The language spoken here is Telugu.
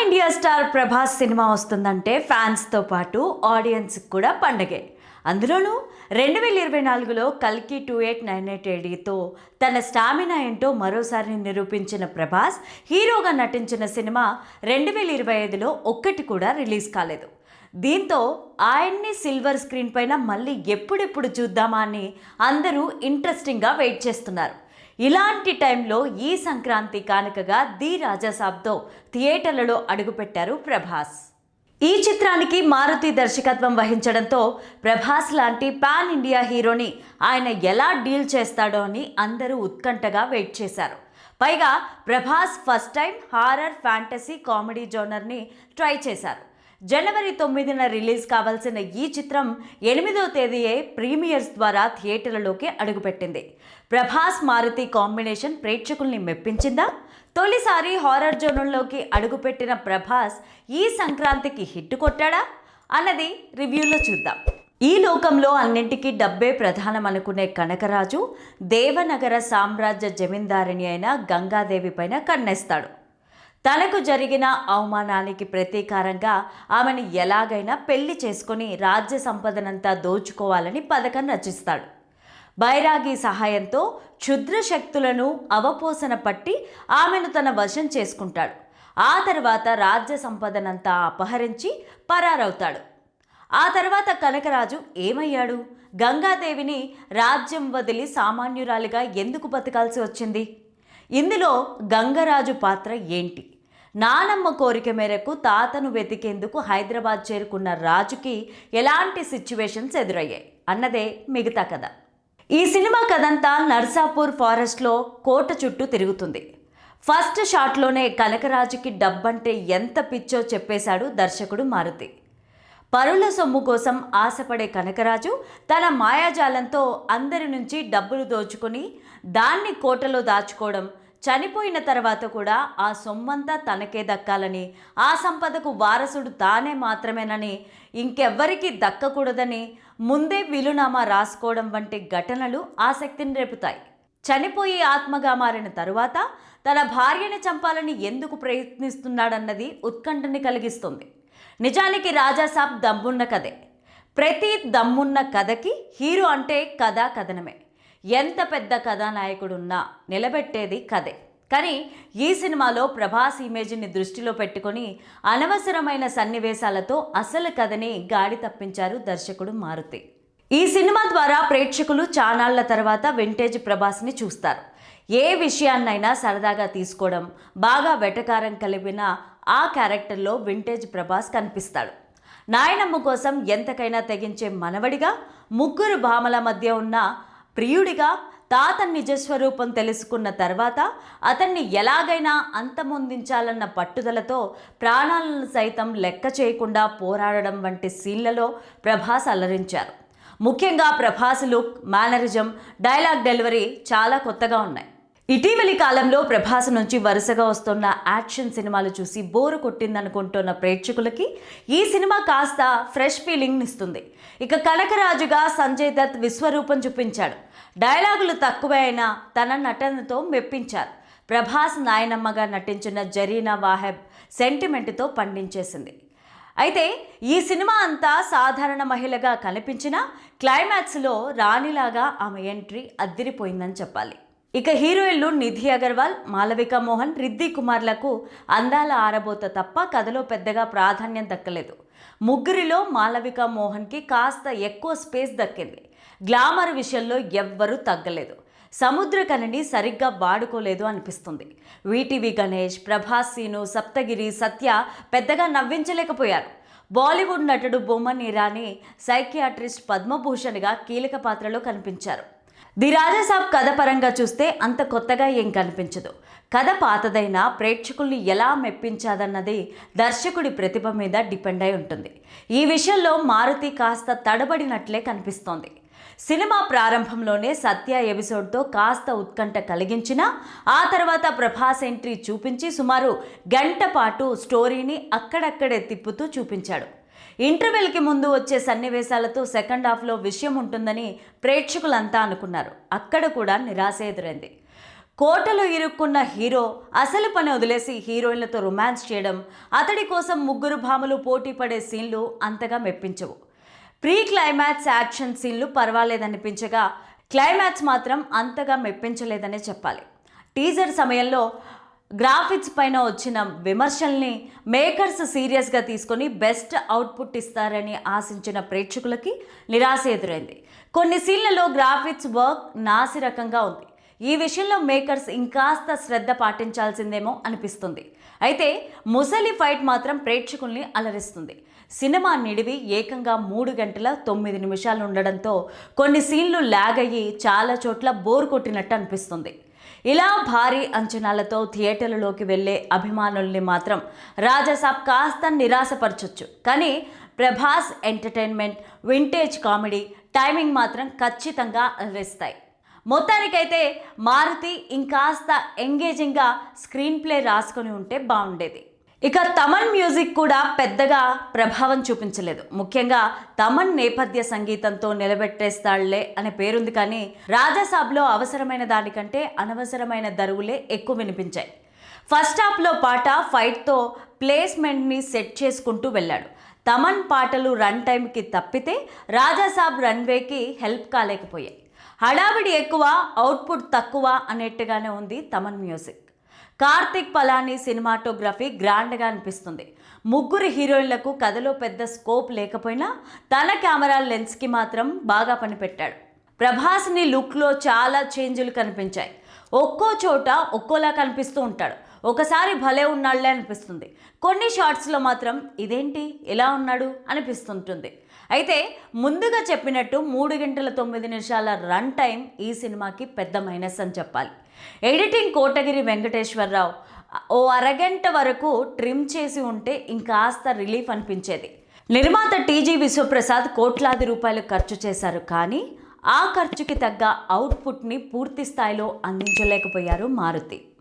ఇండియా స్టార్ ప్రభాస్ సినిమా వస్తుందంటే ఫ్యాన్స్తో పాటు ఆడియన్స్ కూడా పండగే. అందులోనూ 2024లో కల్కి 2898 ఏడీతో తన స్టామినా ఏంటో మరోసారి నిరూపించిన ప్రభాస్ హీరోగా నటించిన సినిమా 2025లో ఒక్కటి కూడా రిలీజ్ కాలేదు. దీంతో ఆయన్ని సిల్వర్ స్క్రీన్ పైన మళ్ళీ ఎప్పుడెప్పుడు చూద్దామా అని అందరూ ఇంట్రెస్టింగ్గా వెయిట్ చేస్తున్నారు. ఇలాంటి టైంలో ఈ సంక్రాంతి కానుకగా ది రాజాసాబ్తో థియేటర్లలో అడుగుపెట్టారు ప్రభాస్. ఈ చిత్రానికి మారుతి దర్శకత్వం వహించడంతో ప్రభాస్ లాంటి పాన్ ఇండియా హీరోని ఆయన ఎలా డీల్ చేస్తాడో అని అందరూ ఉత్కంఠగా వెయిట్ చేశారు. పైగా Prabhas first time horror, fantasy, comedy జోనర్ని ట్రై చేశారు. జనవరి 9న రిలీజ్ కావాల్సిన ఈ చిత్రం 8వ తేదీయే ప్రీమియర్స్ ద్వారా థియేటర్లలోకి అడుగుపెట్టింది. ప్రభాస్ మారుతి కాంబినేషన్ ప్రేక్షకుల్ని మెప్పించిందా? తొలిసారి హారర్ జోన్లోకి అడుగుపెట్టిన ప్రభాస్ ఈ సంక్రాంతికి హిట్ కొట్టాడా అన్నది రివ్యూలో చూద్దాం. ఈ లోకంలో అన్నింటికీ డబ్బే ప్రధానం అనుకునే కనకరాజు దేవనగర సామ్రాజ్య జమీందారిని అయిన గంగాదేవి పైన కన్నేస్తాడు. తనకు జరిగిన అవమానానికి ప్రతీకారంగా ఆమెను ఎలాగైనా పెళ్లి చేసుకుని రాజ్య సంపదనంతా దోచుకోవాలని పథకం రచిస్తాడు. బైరాగి సహాయంతో క్షుద్ర శక్తులను అవపోసన పట్టి ఆమెను తన వశం చేసుకుంటాడు. ఆ తర్వాత రాజ్య సంపదనంతా అపహరించి పరారవుతాడు. ఆ తర్వాత కనకరాజు ఏమయ్యాడు? గంగాదేవిని రాజ్యం వదిలి సామాన్యురాలిగా ఎందుకు బతకాల్సి వచ్చింది? ఇందులో గంగరాజు పాత్ర ఏంటి? నానమ్మ కోరిక మేరకు తాతను వెతికేందుకు హైదరాబాద్ చేరుకున్న రాజుకి ఎలాంటి సిచ్యువేషన్స్ ఎదురయ్యాయి అన్నదే మిగతా కథ. ఈ సినిమా కథంతా నర్సాపూర్ ఫారెస్ట్లో కోట చుట్టూ తిరుగుతుంది. ఫస్ట్ షాట్లోనే కనకరాజుకి డబ్బంటే ఎంత పిచ్చో చెప్పేశాడు దర్శకుడు మారుతి. పరుల సొమ్ము కోసం ఆశపడే కనకరాజు తన మాయాజాలంతో అందరి నుంచి డబ్బులు దోచుకొని దాన్ని కోటలో దాచుకోవడం, చనిపోయిన తర్వాత కూడా ఆ సొమ్మంతా తనకే దక్కాలని, ఆ సంపదకు వారసుడు తానే మాత్రమేనని, ఇంకెవ్వరికీ దక్కకూడదని ముందే వీలునామా రాసుకోవడం వంటి ఘటనలు ఆసక్తిని రేపుతాయి. చనిపోయి ఆత్మగా మారిన తరువాత తన భార్యని చంపాలని ఎందుకు ప్రయత్నిస్తున్నాడన్నది ఉత్కంఠని కలిగిస్తుంది. నిజానికి రాజాసాబ్ దమ్మున్న కథే. ప్రతి దమ్మున్న కథకి హీరో అంటే కథా కథనమే. ఎంత పెద్ద కథానాయకుడున్నా నిలబెట్టేది కథే. కానీ ఈ సినిమాలో ప్రభాస్ ఇమేజ్ని దృష్టిలో పెట్టుకొని అనవసరమైన సన్నివేశాలతో అసలు కథని గాడి తప్పించారు దర్శకుడు మారుతి. ఈ సినిమా ద్వారా ప్రేక్షకులు చానాళ్ల తర్వాత వింటేజ్ ప్రభాస్ని చూస్తారు. ఏ విషయాన్నైనా సరదాగా తీసుకోవడం, బాగా వెటకారం కలిపిన ఆ క్యారెక్టర్లో వింటేజ్ ప్రభాస్ కనిపిస్తాడు. నాయనమ్మ కోసం ఎంతకైనా తెగించే మనవడిగా, ముగ్గురు భామల మధ్య ఉన్న ప్రియుడిగా, తాత నిజస్వరూపం తెలుసుకున్న తర్వాత అతన్ని ఎలాగైనా అంతమొందించాలన్న పట్టుదలతో ప్రాణాలను సైతం లెక్క చేయకుండా పోరాడడం వంటి సీన్లలో ప్రభాస్ అలరించారు. ముఖ్యంగా Prabhas look, mannerism, dialogue delivery చాలా కొత్తగా ఉన్నాయి. ఇటీవలి కాలంలో ప్రభాస్ నుంచి వరుసగా వస్తున్న యాక్షన్ సినిమాలు చూసి బోరు కొట్టిందనుకుంటున్న ప్రేక్షకులకి ఈ సినిమా కాస్త ఫ్రెష్ ఫీలింగ్ ఇస్తుంది. ఇక కనకరాజుగా సంజయ్ దత్ విశ్వరూపం చూపించాడు. డైలాగులు తక్కువే అయినా తన నటనతో మెప్పించారు. ప్రభాస్ నాయనమ్మగా నటించిన జరీనా వాహెబ్ సెంటిమెంట్తో పండించేసింది. అయితే ఈ సినిమా అంతా సాధారణ మహిళగా కనిపించిన క్లైమాక్స్లో రాణిలాగా ఆమె ఎంట్రీ అద్దిరిపోయిందని చెప్పాలి. ఇక హీరోయిన్లు నిధి అగర్వాల్, మాలవిక మోహన్, రిద్ది కుమార్లకు అందాల ఆరబోత తప్ప కథలో పెద్దగా ప్రాధాన్యం దక్కలేదు. ముగ్గురిలో మాలవిక మోహన్కి కాస్త ఎక్కువ స్పేస్ దక్కింది. గ్లామర్ విషయంలో ఎవ్వరూ తగ్గలేదు. సముద్రకనిని సరిగ్గా వాడుకోలేదు అనిపిస్తుంది. వీటీవీ గణేష్, ప్రభాస్, సీను, సప్తగిరి, సత్య పెద్దగా నవ్వించలేకపోయారు. బాలీవుడ్ నటుడు బొమ్మన్ ఇరానీ సైకియాట్రిస్ట్ పద్మభూషణ్గా కీలక పాత్రలో కనిపించారు. ది రాజాసాబ్ కథ పరంగా చూస్తే అంత కొత్తగా ఏం కనిపించదు. కథ పాతదైనా ప్రేక్షకుల్ని ఎలా మెప్పించాదన్నది దర్శకుడి ప్రతిభ మీద డిపెండ్ అయి ఉంటుంది. ఈ విషయంలో మారుతి కాస్త తడబడినట్లే కనిపిస్తోంది. సినిమా ప్రారంభంలోనే సత్య ఎపిసోడ్తో కాస్త ఉత్కంఠ కలిగించినా ఆ తర్వాత ప్రభాస్ ఎంట్రీ చూపించి సుమారు గంట పాటు స్టోరీని అక్కడక్కడే తిప్పుతూ చూపించాడు. ఇంటర్వెల్కి ముందు వచ్చే సన్నివేశాలతో సెకండ్ హాఫ్లో విషయం ఉంటుందని ప్రేక్షకులంతా అనుకున్నారు. అక్కడ కూడా నిరాశ ఎదురైంది. కోటలో ఇరుక్కున్న హీరో అసలు పని వదిలేసి హీరోయిన్లతో రొమాన్స్ చేయడం, అతడి కోసం ముగ్గురు భామలు పోటీ పడే సీన్లు అంతగా మెప్పించవు. ప్రీ క్లైమాక్స్ యాక్షన్ సీన్లు పర్వాలేదనిపించగా క్లైమాక్స్ మాత్రం అంతగా మెప్పించలేదనే చెప్పాలి. టీజర్ సమయంలో గ్రాఫిక్స్ పైన వచ్చిన విమర్శల్ని మేకర్స్ సీరియస్గా తీసుకొని బెస్ట్ అవుట్పుట్ ఇస్తారని ఆశించిన ప్రేక్షకులకి నిరాశ ఎదురైంది. కొన్ని సీన్లలో గ్రాఫిక్స్ వర్క్ నాసిరకంగా ఉంది. ఈ విషయంలో మేకర్స్ ఇంకాస్త శ్రద్ధ పాటించాల్సిందేమో అనిపిస్తుంది. అయితే ముసలి ఫైట్ మాత్రం ప్రేక్షకుల్ని అలరిస్తుంది. సినిమా నిడివి ఏకంగా 3 గంటల 9 నిమిషాలు ఉండడంతో కొన్ని సీన్లు లాగ్ అయ్యి చాలా చోట్ల బోర్ కొట్టినట్టు అనిపిస్తుంది. ఇలా భారీ అంచనాలతో థియేటర్లలోకి వెళ్ళే అభిమానుల్ని మాత్రం రాజాసాబ్ కాస్త నిరాశపరచొచ్చు. కానీ Prabhas entertainment, vintage comedy, timing మాత్రం ఖచ్చితంగా అలరిస్తాయి. మొత్తానికైతే మారుతి ఇంకాస్త ఎంగేజింగ్గా స్క్రీన్ ప్లే రాసుకొని ఉంటే బాగుండేది. ఇక తమన్ మ్యూజిక్ కూడా పెద్దగా ప్రభావం చూపించలేదు. ముఖ్యంగా తమన్ నేపథ్య సంగీతంతో నిలబెట్టేస్తాళ్లే అనే పేరుంది, కానీ రాజాసాబ్లో అవసరమైన దానికంటే అనవసరమైన దరువులే ఎక్కువ వినిపించాయి. ఫస్ట్ హాఫ్లో పాట ఫైట్తో ప్లేస్మెంట్ని సెట్ చేసుకుంటూ వెళ్ళాడు. తమన్ పాటలు రన్ టైంకి తప్పితే రాజాసాబ్ రన్వేకి హెల్ప్ కాలేకపోయాయి. హడావిడి ఎక్కువ, అవుట్పుట్ తక్కువ అనేట్టుగానే ఉంది తమన్ మ్యూజిక్. కార్తిక్ పలాని సినిమాటోగ్రఫీ గ్రాండ్గా అనిపిస్తుంది. ముగ్గురు హీరోయిన్లకు కథలో పెద్ద స్కోప్ లేకపోయినా తన కెమెరా లెన్స్కి మాత్రం బాగా పనిపెట్టాడు. ప్రభాస్ని లుక్లో చాలా చేంజ్లు కనిపించాయి. ఒక్కో చోట ఒక్కోలా కనిపిస్తూ ఉంటాడు. ఒకసారి భలే ఉన్నాళ్లే అనిపిస్తుంది. కొన్ని షార్ట్స్లో మాత్రం ఇదేంటి ఎలా ఉన్నాడు అనిపిస్తుంటుంది. అయితే ముందుగా చెప్పినట్టు 3 గంటల 9 నిమిషాల రన్ టైం ఈ సినిమాకి పెద్ద మైనస్ అని చెప్పాలి. ఎడిటింగ్ కోటగిరి వెంకటేశ్వరరావు ఓ అరగంట వరకు ట్రిమ్ చేసి ఉంటే ఇంకాస్త రిలీఫ్ అనిపించేది. నిర్మాత టీజీ విశ్వప్రసాద్ కోట్లాది రూపాయలు ఖర్చు చేశారు, కానీ ఆ ఖర్చుకి తగ్గ అవుట్పుట్ని పూర్తి స్థాయిలో అందించలేకపోయారు మారుతి.